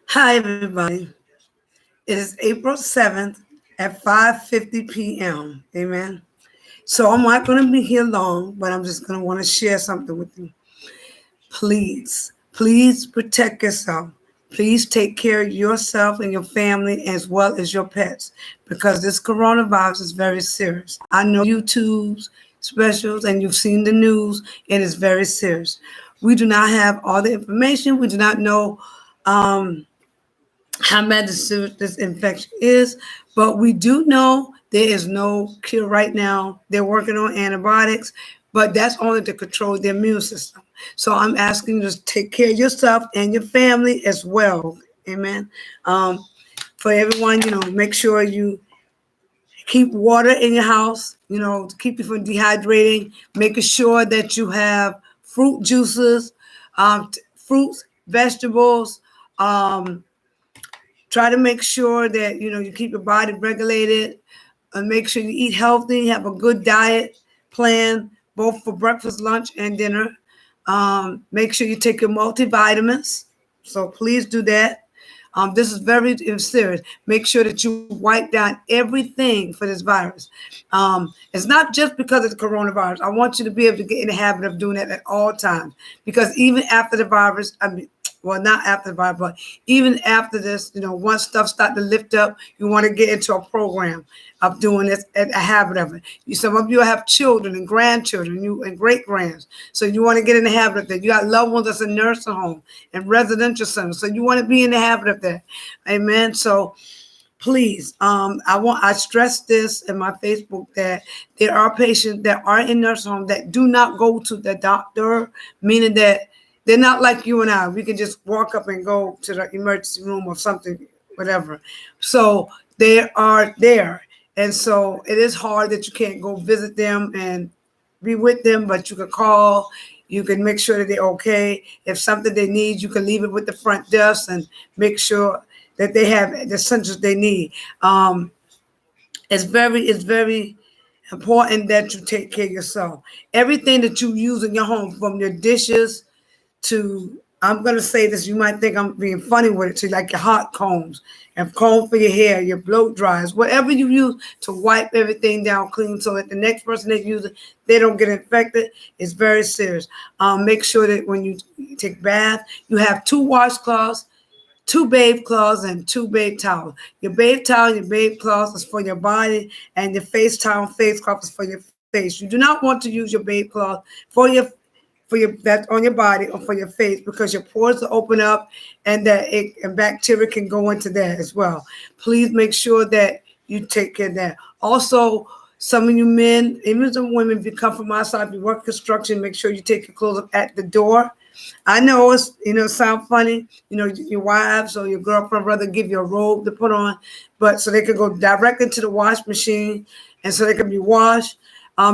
Hi, everybody. It is April 7th at 5:50 p.m. Amen. So I'm not going to be here long, but I'm just going to want to share something with you. Please protect yourself. Please take care of yourself and your family as well as your pets because this coronavirus is very serious. I know YouTube's specials and you've seen the news. It is very serious. We do not have all the information. We do not know how bad this infection is, but we do know there is no cure right now. They're working on antibiotics, but that's only to control the immune system. So I'm asking you to take care of yourself and your family as well. Amen. For everyone, make sure you keep water in your house, to keep you from dehydrating, making sure that you have fruit juices, fruits, vegetables, try to make sure that you keep your body regulated and make sure you eat healthy, have a good diet plan both for breakfast, lunch, and dinner. Make sure you take your multivitamins, so please do that. This is very serious. Make sure that you wipe down everything for this virus. It's not just because of the coronavirus. I want you to be able to get in the habit of doing that at all times, because even after the virus, well, not after the virus, but even after this, once stuff start to lift up, you want to get into a program of doing this, a habit of it. Some of you have children and grandchildren, and great grands, so you want to get in the habit of that. You got loved ones that's in nursing home and residential centers, so you want to be in the habit of that. Amen. So please, I stress this in my Facebook that there are patients that are in nursing home that do not go to the doctor, meaning that they're not like you and I. We can just walk up and go to the emergency room or something, whatever. So they are there. And so it is hard that you can't go visit them and be with them, but you can call. You can make sure that they're okay. If something they need, you can leave it with the front desk and make sure that they have the essentials they need. It's very important that you take care of yourself. Everything that you use in your home, from your dishes to, I'm gonna say this, you might think I'm being funny with it, to like your hot combs and comb for your hair, your blow dryers, whatever you use to wipe everything down clean so that the next person that uses it, they don't get infected. It's very serious. Make sure that when you take bath, you have two washcloths, two bath cloths, and two bath towels. Your bath towel and your bath cloth is for your body, and your face towel and face cloth is for your face. You do not want to use your bath cloth for your that on your body or for your face, because your pores will open up and and bacteria can go into that as well. Please make sure that you take care of that. Also, some of you men, even some women, if you come from outside, if you work construction, make sure you take your clothes up at the door. I know it's sound funny. Your wives or your girlfriend rather give you a robe to put on, but so they could go directly to the wash machine, and so they can be washed.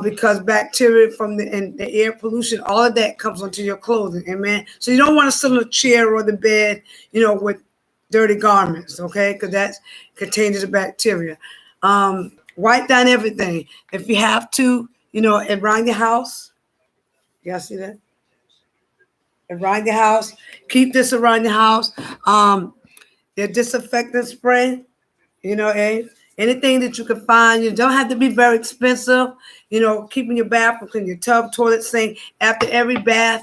Because bacteria from the air pollution, all of that comes onto your clothing, amen. So you don't want to sit on a chair or the bed, with dirty garments, okay? Because that contains the bacteria. Wipe down everything if you have to, around your house. Y'all see that? Around your house. Keep this around your house. Their disinfectant spray, anything that you can find. You don't have to be very expensive. Keeping your bathroom clean, your tub, toilet, sink. After every bath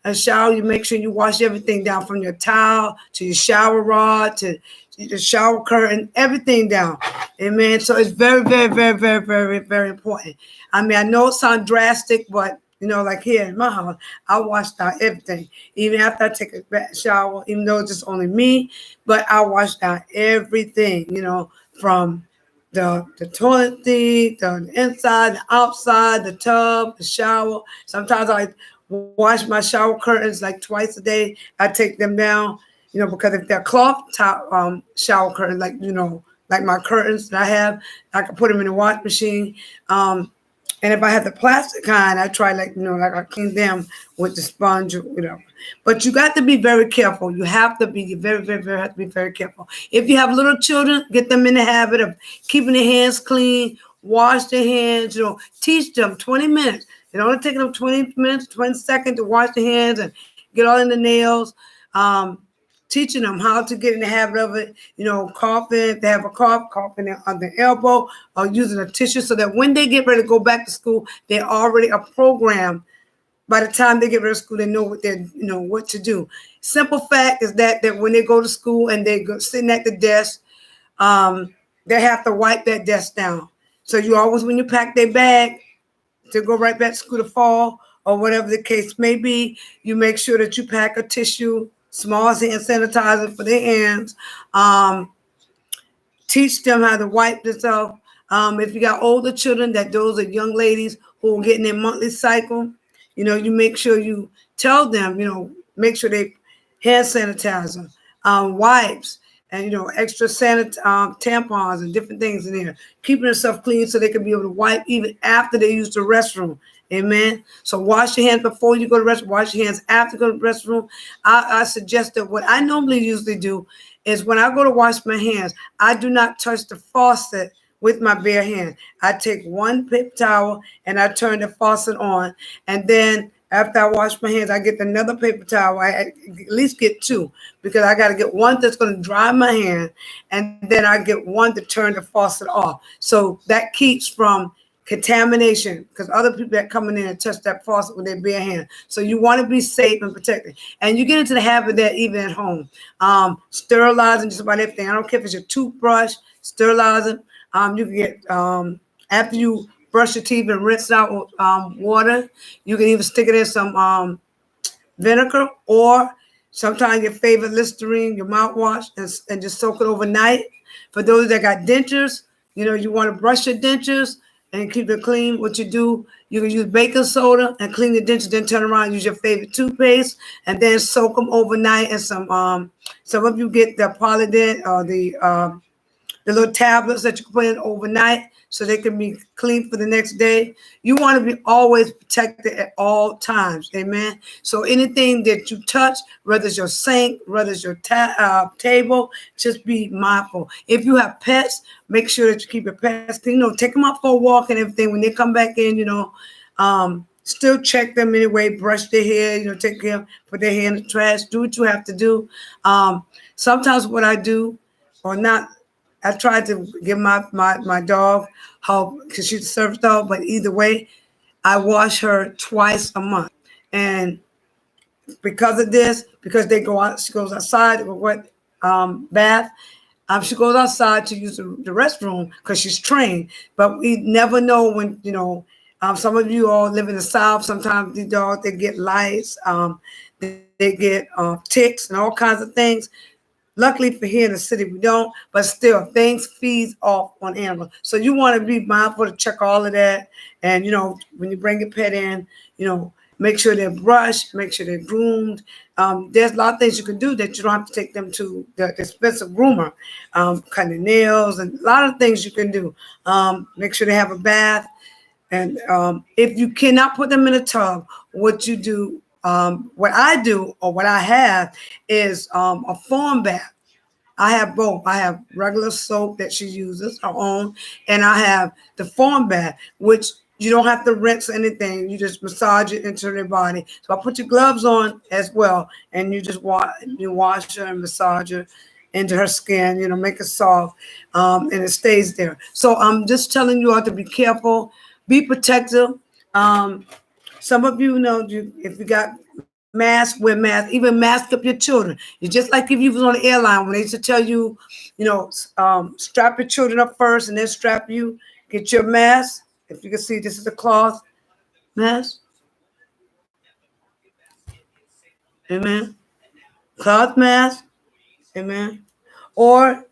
and shower, you make sure you wash everything down, from your towel to your shower rod to the shower curtain, everything down. Amen. So it's very, very, very, very, very, very important. I know it sounds drastic, but like here in my house, I wash down everything. Even after I take a shower, even though it's just only me, but I wash down everything, from the toilet seat, the inside, the outside, the tub, the shower. Sometimes I wash my shower curtains like twice a day. I take them down, because if they're cloth top shower curtains, like my curtains that I have, I can put them in the wash machine. And if I have the plastic kind, I try like I clean them with the sponge or whatever. But you got to be very careful. You have to be very, very, very, have to be very careful. If you have little children, get them in the habit of keeping their hands clean, wash their hands, teach them 20 minutes. It only takes them 20 minutes, 20 seconds to wash their hands and get all in the nails. teaching them how to get in the habit of it, coughing, they have a cough, coughing on the elbow, or using a tissue, so that when they get ready to go back to school, they're already a program. By the time they get ready to school, they know what to do. Simple fact is that when they go to school and they go sitting at the desk, they have to wipe that desk down. So you always, when you pack their bag to go right back to school to fall, or whatever the case may be, you make sure that you pack a tissue, small hand sanitizer for their hands. Teach them how to wipe themselves. If you got older children, those are young ladies who are getting their monthly cycle, you make sure you tell them, make sure they hand sanitizer, wipes, and extra tampons and different things in there, keeping themselves clean so they can be able to wipe even after they use the restroom. Amen. So wash your hands before you go to the restroom. Wash your hands after you go to the restroom. I suggest that what I normally usually do is when I go to wash my hands, I do not touch the faucet with my bare hand. I take one paper towel and I turn the faucet on, and then after I wash my hands, I get another paper towel. I at least get two, because I got to get one that's going to dry my hand, and then I get one to turn the faucet off. So that keeps from contamination, because other people that come in there and touch that faucet with their bare hand. So you want to be safe and protected. And you get into the habit of that even at home. Sterilizing just about everything. I don't care if it's your toothbrush, sterilizing. You can get, after you brush your teeth and rinse out with water, you can even stick it in some vinegar, or sometimes your favorite Listerine, your mouthwash, and just soak it overnight. For those that got dentures, you want to brush your dentures and keep it clean. What you do, you can use baking soda and clean the dentures, then turn around and use your favorite toothpaste, and then soak them overnight. And some of you get the Polident or the little tablets that you can put in overnight so they can be clean for the next day. You want to be always protected at all times. Amen. So anything that you touch, whether it's your sink, whether it's your table, just be mindful. If you have pets, make sure that you keep your pets clean. Take them out for a walk and everything. When they come back in, still check them anyway, brush their hair, take care, put their hair in the trash, do what you have to do. Sometimes what I do, or not, I tried to give my dog help, because she's a service dog, but either way, I wash her twice a month. And because of this, because they go out, she goes outside with wet bath. She goes outside to use the restroom because she's trained. But we never know when, some of you all live in the South. Sometimes these dogs, they get lice, they get ticks and all kinds of things. Luckily for here in the city, we don't, but still, things feed off on animals. So you want to be mindful to check all of that. And, when you bring your pet in, make sure they're brushed, make sure they're groomed. There's a lot of things you can do that you don't have to take them to the expensive groomer, cutting nails, and a lot of things you can do. Make sure they have a bath. And if you cannot put them in a tub, what you do, what I do, or what I have, is a foam bath. I have both. I have regular soap that she uses, her own, and I have the foam bath, which you don't have to rinse anything. You just massage it into their body. So I put your gloves on as well, and you just wash her and massage her into her skin, make it soft, and it stays there. So I'm just telling you all to be careful, be protective. Some of you know, if you got masks, wear masks, even mask up your children. It's just like if you was on the airline when they used to tell you, strap your children up first and then strap you, get your mask. If you can see, this is a cloth mask. Amen. Cloth mask. Amen. Or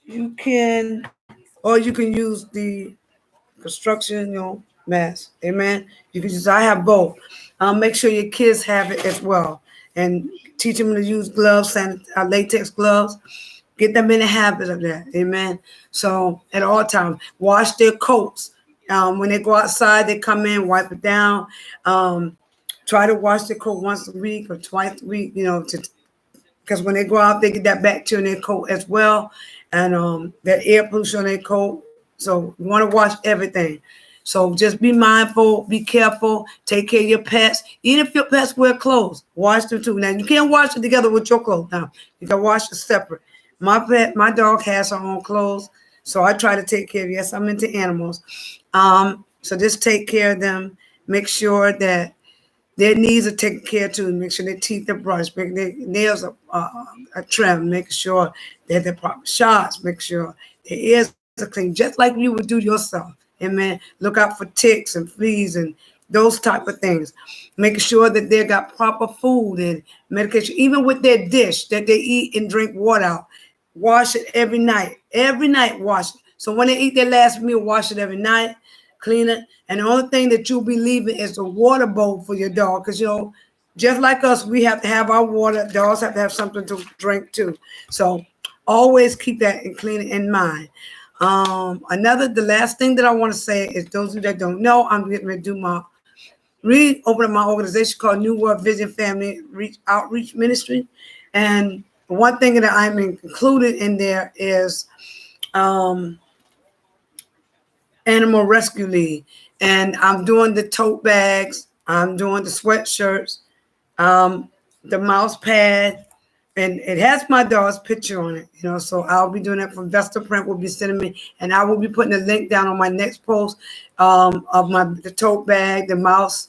you can use the construction, mask. Amen. You can use. I have both. Make sure your kids have it as well, and teach them to use gloves and latex gloves. Get them in the habit of that. Amen. So at all times, wash their coats. When they go outside, they come in, wipe it down. Try to wash their coat once a week or twice a week, because when they go out, they get that bacteria in their coat as well, and that air pollution on their coat. So you want to wash everything. So just be mindful, be careful, take care of your pets. Even if your pets wear clothes, wash them too. Now you can't wash it together with your clothes. Now you can wash it separate. My dog has her own clothes, so I try to take care of. Yes, I'm into animals. So just take care of them. Make sure that their needs are taken care of too. Make sure their teeth are brushed, make their nails are trimmed, make sure they have the proper shots, make sure their ears are clean, just like you would do yourself. Amen. Look out for ticks and fleas and those type of things. Making sure that they got proper food and medication, even with their dish that they eat and drink water out. Wash it every night. Every night, wash it. So when they eat their last meal, wash it every night, clean it. And the only thing that you'll be leaving is a water bowl for your dog. Because, just like us, we have to have our water. Dogs have to have something to drink too. So always keep that and clean it in mind. The last thing that I want to say is those of you that don't know, I'm getting ready to do reopening my organization called New World Vision Family Outreach Ministry. And one thing that I'm included in there is Animal Rescue League. And I'm doing the tote bags, I'm doing the sweatshirts, the mouse pad, and it has my dog's picture on it, so I'll be doing that from Vesta Print will be sending me, and I will be putting a link down on my next post of the tote bag, the mouse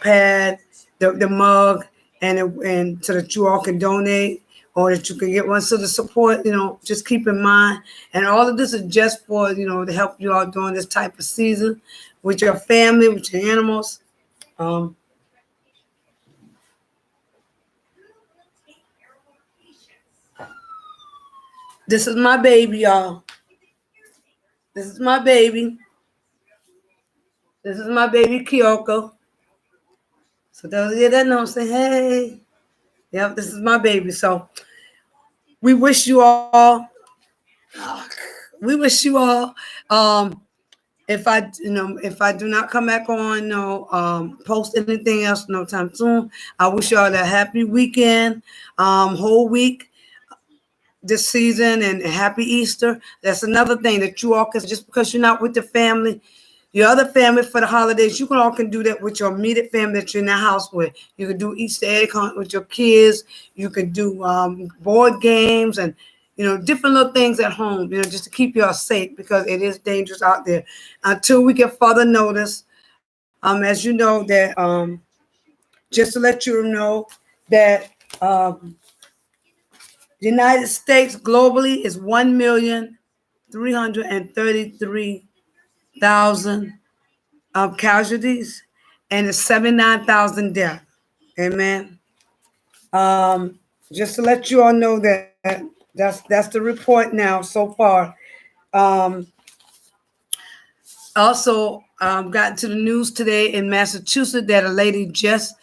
pad, the mug, and so that you all can donate or that you can get one. So the support, just keep in mind. And all of this is just for, to help you all during this type of season with your family, with your animals. This is my baby, y'all. This is my baby. This is my baby, Kyoko. So those of you that know, say, hey. Yep, this is my baby. So we wish you all, if I do not come back on, post anything else no time soon, I wish y'all a happy weekend, whole week this season, and happy Easter. That's another thing that you all can, just because you're not with the family, your other family for the holidays, you can do that with your immediate family that you're in the house with. You can do Easter egg hunt with your kids. You can do board games and different little things at home, just to keep y'all safe, because it is dangerous out there. Until we get further notice, as you know that, just to let you know that the United States globally is 1,333,000 casualties, and it's 79,000 deaths. Amen. Just to let you all know that's the report now so far. Also, got to the news today in Massachusetts that a lady just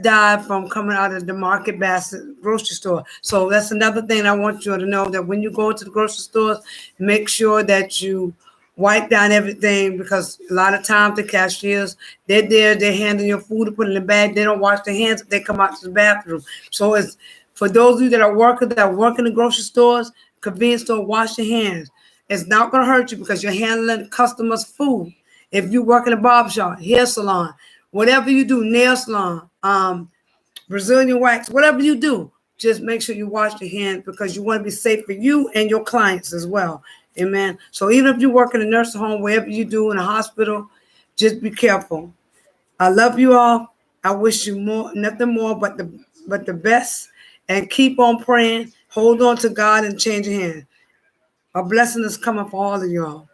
died from coming out of the Market Basket grocery store. So that's another thing I want you to know, that when you go to the grocery stores, make sure that you wipe down everything, because a lot of times the cashiers, they're there, they're handing your food to put in the bag. They don't wash their hands if they come out to the bathroom. So it's for those of you that work in the grocery stores, convenience store, wash your hands. It's not going to hurt you because you're handling customers' food. If you work in a barbershop, hair salon, whatever you do, nail salon, Brazilian wax, whatever you do, just make sure you wash your hands, because you want to be safe for you and your clients as well. Amen. So even if you work in a nursing home, wherever you do, in a hospital, just be careful. I love you all. I wish you nothing more but the best, and keep on praying. Hold on to God and change your hand. A blessing is coming for all of y'all.